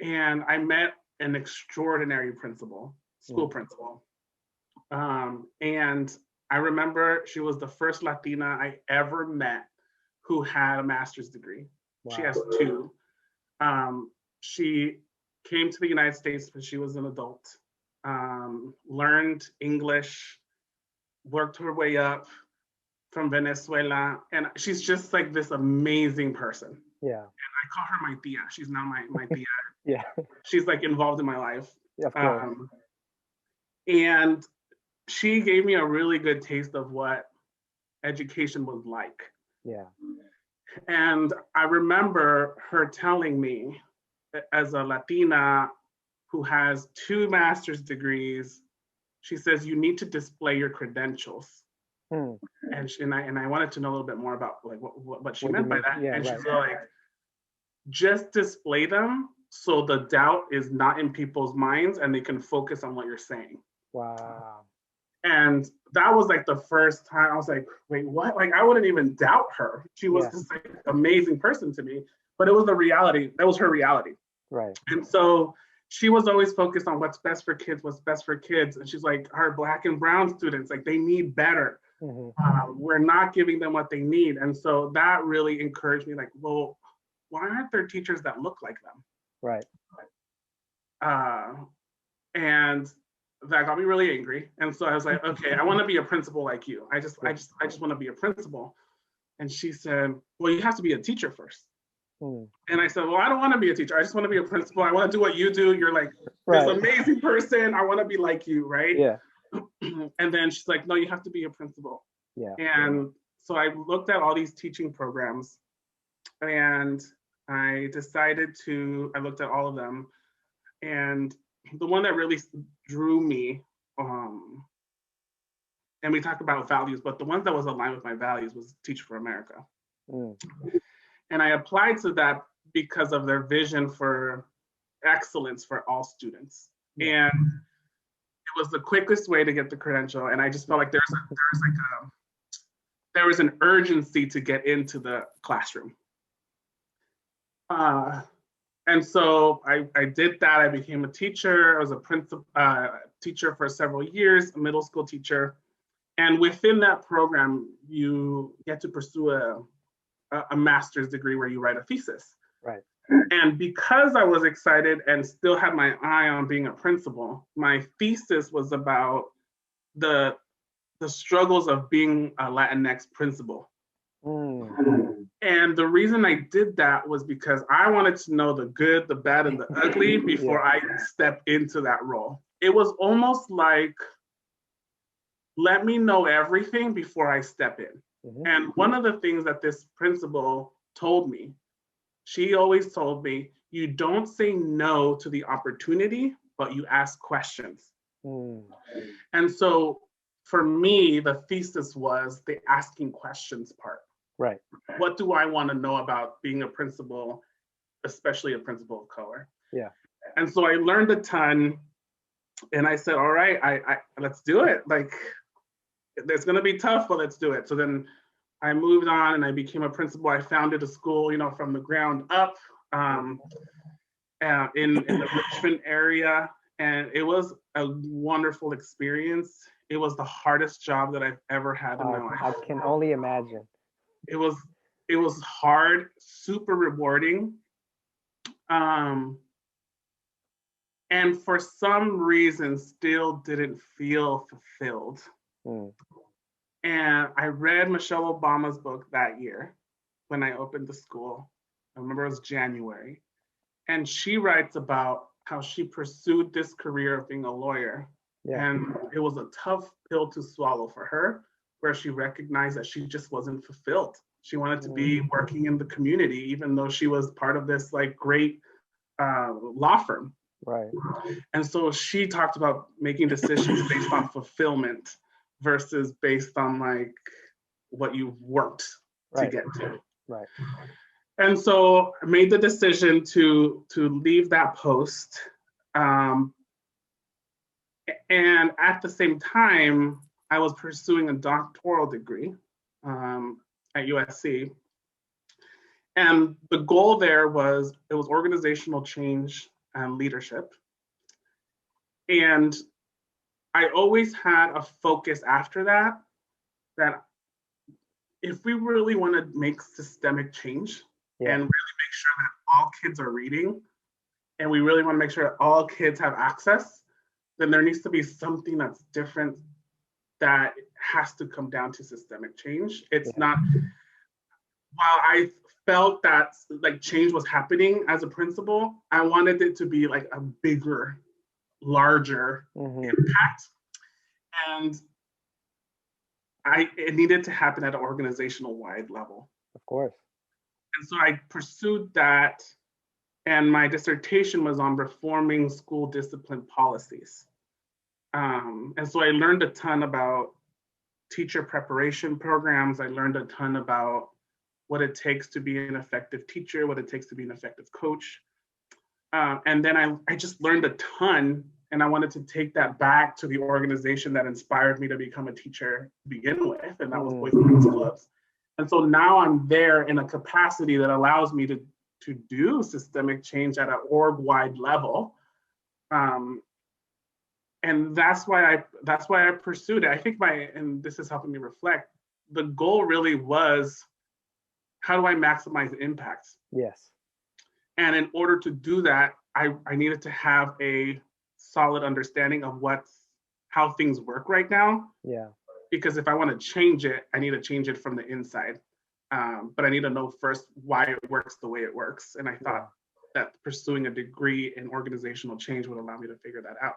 and I met an extraordinary school Mm. principal. And I remember she was the first Latina I ever met who had a master's degree. She has Wow. two. She came to the United States when she was an adult, learned English, worked her way up from Venezuela, and she's just like this amazing person. Yeah. I call her my tia. She's now my tia. Yeah. She's like involved in my life. Yeah, of course. Um, and she gave me a really good taste of what education was like. Yeah. And I remember her telling me, as a Latina who has two master's degrees, she says, you need to display your credentials. Hmm. And I wanted to know a little bit more about like what she What do you meant by mean? that. Yeah, And right. she's like, just display them so the doubt is not in people's minds and they can focus on what you're saying. Wow. And that was like the first time I was like, wait, what? Like, I wouldn't even doubt her. She was Yeah. this like amazing person to me, but it was the reality. That was her reality. Right. And so she was always focused on what's best for kids, what's best for kids. And she's like, our Black and brown students, like, they need better. Hmm. We're not giving them what they need. And so that really encouraged me, like, well, why aren't there teachers that look like them? Right. And that got me really angry. And so I was like, okay, I want to be a principal like you. I just want to be a principal. And she said, well, you have to be a teacher first. Hmm. And I said, well, I don't want to be a teacher. I just want to be a principal. I want to do what you do. You're like this amazing person. I want to be like you, right? Yeah. And then she's like, no, you have to be a principal. Yeah. And so I looked at all these teaching programs, and I looked at all of them. And the one that really drew me, and we talk about values, but the ones that was aligned with my values was Teach for America. Mm. And I applied to that because of their vision for excellence for all students. Yeah. And it was the quickest way to get the credential. And I just felt like there was an urgency to get into the classroom. And so I did that. I became a teacher. I was a teacher for several years, a middle school teacher. And within that program, you get to pursue a master's degree where you write a thesis. Right. And because I was excited and still had my eye on being a principal, my thesis was about the struggles of being a Latinx principal. Mm. And the reason I did that was because I wanted to know the good, the bad, and the ugly before I stepped into that role. It was almost like, let me know everything before I step in. Mm-hmm. And one of the things that this principal told me, she always told me, you don't say no to the opportunity, but you ask questions. Mm. And so for me, the thesis was the asking questions part. Right. What do I want to know about being a principal, especially a principal of color? Yeah. And so I learned a ton, and I said, all right, I let's do it. Like, it's going to be tough, but let's do it. So then I moved on and I became a principal. I founded a school, from the ground up in the Richmond area. And it was a wonderful experience. It was the hardest job that I've ever had in my life. I can only imagine. It was hard, super rewarding. And for some reason, still didn't feel fulfilled. Mm. And I read Michelle Obama's book that year when I opened the school. I remember it was January. And she writes about how she pursued this career of being a lawyer. Yeah. And it was a tough pill to swallow for her, where she recognized that she just wasn't fulfilled. She wanted to be working in the community, even though she was part of this like great law firm. Right. And so she talked about making decisions based on fulfillment versus based on like what you've worked to get to. Right. And so I made the decision to leave that post. And at the same time, I was pursuing a doctoral degree at USC. And the goal there was, it was organizational change and leadership. And I always had a focus after that, that if we really want to make systemic change Yeah. and really make sure that all kids are reading, and we really want to make sure that all kids have access, then there needs to be something that's different that has to come down to systemic change. It's Yeah. not, while I felt that like change was happening as a principal, I wanted it to be like a bigger, larger impact. And it needed to happen at an organizational wide level. Of course. And so I pursued that, and my dissertation was on reforming school discipline policies. And so I learned a ton about teacher preparation programs. I learned a ton about what it takes to be an effective teacher, what it takes to be an effective coach. And then I just learned a ton, and I wanted to take that back to the organization that inspired me to become a teacher to begin with, and that was Boys and Girls Clubs. And so now I'm there in a capacity that allows me to do systemic change at an org-wide level. And that's why I pursued it. I think and this is helping me reflect, the goal really was, how do I maximize impact? Yes. And in order to do that, I needed to have a solid understanding of how things work right now. Yeah. Because if I want to change it, I need to change it from the inside. But I need to know first why it works the way it works. And I thought that pursuing a degree in organizational change would allow me to figure that out.